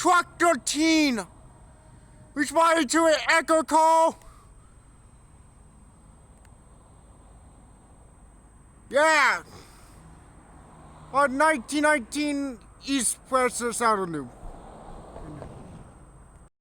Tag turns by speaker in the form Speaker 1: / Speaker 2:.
Speaker 1: truck 13. Responding to an echo call. Yeah. On 1919 East Francis Avenue.